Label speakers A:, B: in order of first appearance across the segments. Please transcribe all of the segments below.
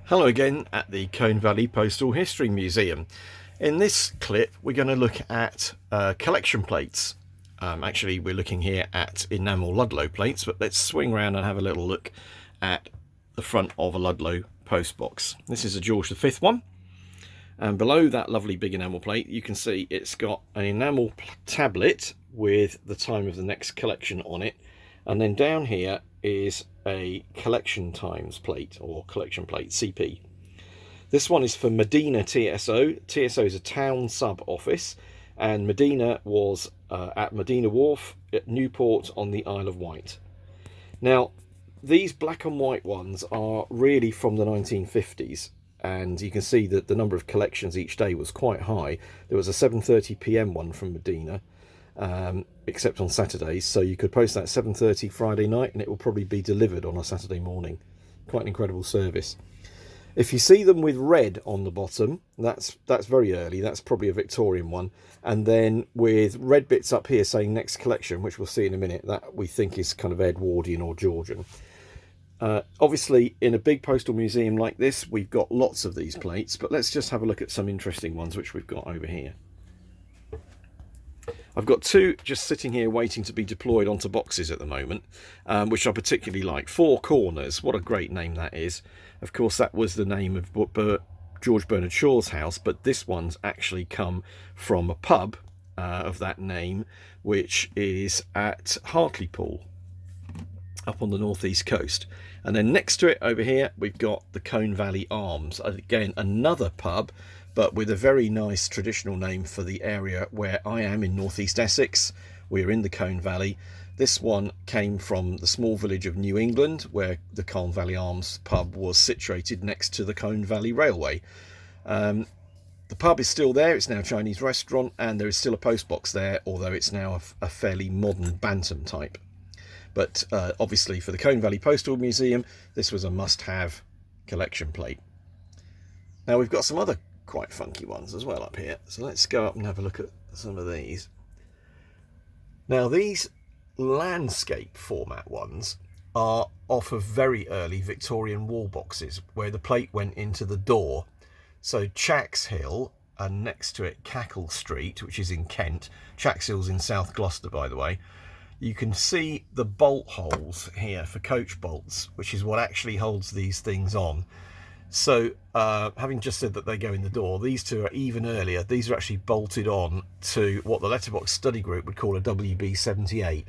A: Hello again at the Colne Valley Postal History Museum. In this clip we're going to look at collection plates. Actually we're looking here at enamel Ludlow plates, but let's swing around and have a little look at the front of a Ludlow post box. This is a George V one, and below that lovely big enamel plate you can see it's got an enamel tablet with the time of the next collection on it, and then down here is a collection times plate or collection plate CP. This one is for Medina TSO. TSO is a town sub office, and Medina was at Medina Wharf at Newport on the Isle of Wight. Now these black and white ones are really from the 1950s, and you can see that the number of collections each day was quite high. There was a 7:30 p.m. one from Medina, except on Saturdays, so you could post that 7:30 Friday night and it will probably be delivered on a Saturday morning. Quite an incredible service. If you see them with red on the bottom, that's very early. That's probably a Victorian one. And then with red bits up here saying next collection, which we'll see in a minute, that we think is kind of Edwardian or Georgian. Obviously in a big postal museum like this we've got lots of these plates, but let's just have a look at some interesting ones which we've got over here. I've got two just sitting here waiting to be deployed onto boxes at the moment, which I particularly like. Four Corners, what a great name that is. Of course that was the name of George Bernard Shaw's house, but this one's actually come from a pub of that name, which is at Hartlepool up on the northeast coast. And then next to it over here we've got the Colne Valley Arms, again another pub, but with a very nice traditional name for the area where I am in northeast Essex. We're in the Colne Valley. This one came from the small village of New England, where the Colne Valley Arms pub was situated next to the Colne Valley Railway. The pub is still there. It's now a Chinese restaurant, and there is still a post box there, although it's now a fairly modern Bantam type. But obviously for the Colne Valley Postal Museum, this was a must-have collection plate. Now we've got some other quite funky ones as well up here, so let's go up and have a look at some of these. Now these landscape format ones are off of very early Victorian wall boxes where the plate went into the door. So Chax Hill, and next to it Cackle Street, which is in Kent. Chax Hill's in South Gloucester, by the way. You can see the bolt holes here for coach bolts, which is what actually holds these things on. So having just said that they go in the door, these two are even earlier. These are actually bolted on to what the letterbox study group would call a WB78,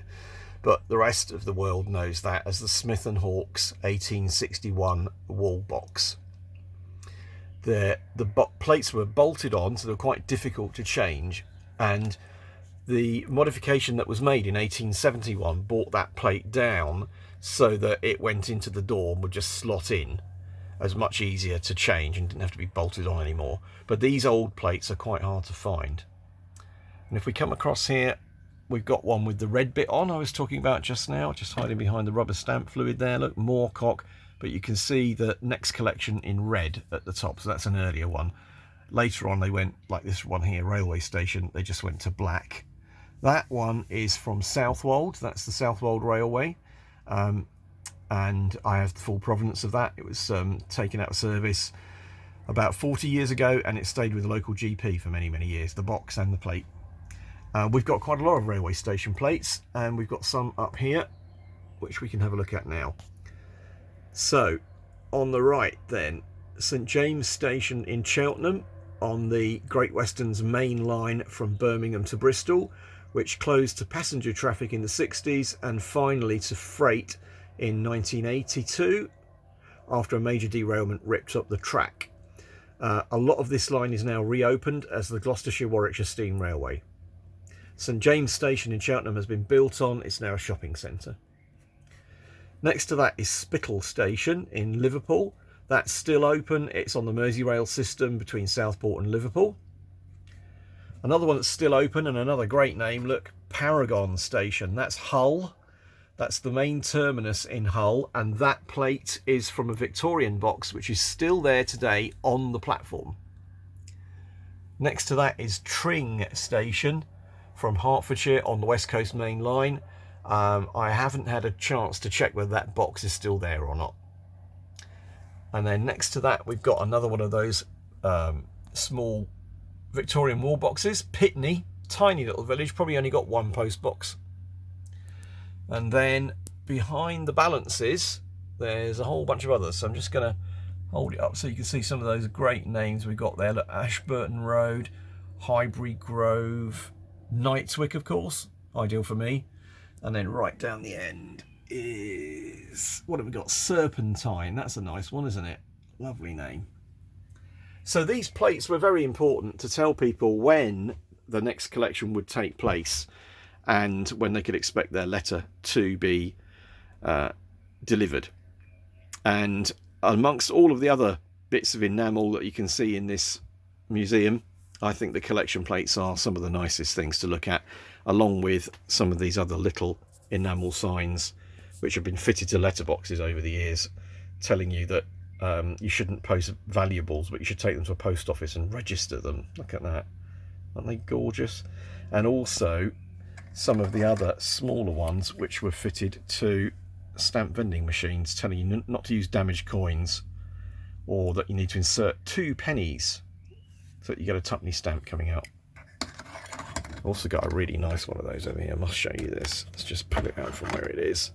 A: but the rest of the world knows that as the Smith and Hawkes 1861 wall box. The plates were bolted on, so they're quite difficult to change, and the modification that was made in 1871 brought that plate down so that it went into the door and would just slot in. It was much easier to change and didn't have to be bolted on anymore. But these old plates are quite hard to find. And if we come across here, we've got one with the red bit on I was talking about just now, just hiding behind the rubber stamp fluid there. Look, Moorcock, but you can see the next collection in red at the top, so that's an earlier one. Later on they went, like this one here, railway station, they just went to black. That one is from Southwold, that's the Southwold Railway, and I have the full provenance of that. It was taken out of service about 40 years ago, and it stayed with the local GP for many, many years, the box and the plate. We've got quite a lot of railway station plates, and we've got some up here, which we can have a look at now. So, on the right then, St James Station in Cheltenham, on the Great Western's main line from Birmingham to Bristol, which closed to passenger traffic in the 60s and finally to freight in 1982 after a major derailment ripped up the track. A lot of this line is now reopened as the Gloucestershire-Warwickshire Steam Railway. St James Station in Cheltenham has been built on, it's now a shopping centre. Next to that is Spittal Station in Liverpool. That's still open, it's on the Merseyrail system between Southport and Liverpool. Another one that's still open, and another great name, look, Paragon Station, that's Hull. That's the main terminus in Hull, and that plate is from a Victorian box which is still there today on the platform. Next to that is Tring Station from Hertfordshire on the West Coast Main Line. I haven't had a chance to check whether that box is still there or not. And then next to that, we've got another one of those small Victorian wall boxes. Pitney, tiny little village, probably only got one post box. And then behind the balances, there's a whole bunch of others. So I'm just going to hold it up so you can see some of those great names we've got there. Look, Ashburton Road, Highbury Grove, Knightswick, of course, ideal for me. And then right down the end is, what have we got? Serpentine. That's a nice one, isn't it? Lovely name. So these plates were very important to tell people when the next collection would take place and when they could expect their letter to be delivered. And amongst all of the other bits of enamel that you can see in this museum, I think the collection plates are some of the nicest things to look at, along with some of these other little enamel signs which have been fitted to letterboxes over the years, telling you that you shouldn't post valuables, but you should take them to a post office and register them. Look at that. Aren't they gorgeous? And also some of the other smaller ones which were fitted to stamp vending machines, telling you not to use damaged coins, or that you need to insert 2 pennies so that you get a tuppenny stamp coming out. Also got a really nice one of those over here. I must show you this. Let's just pull it out from where it is.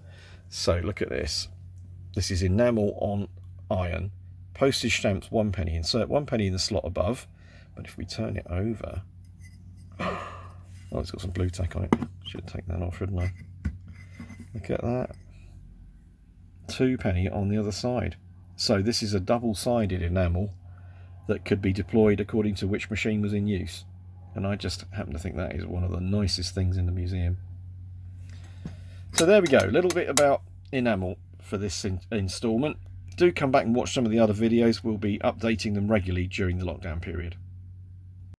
A: So look at this. This is enamel on iron. Postage stamps 1 penny. Insert 1 penny in the slot above. But if we turn it over, oh, it's got some blue tack on it. Should take that off, shouldn't I? Look at that. 2 penny on the other side. So this is a double-sided enamel that could be deployed according to which machine was in use. And I just happen to think that is one of the nicest things in the museum. So there we go, a little bit about enamel for this instalment. Do come back and watch some of the other videos. We'll be updating them regularly during the lockdown period.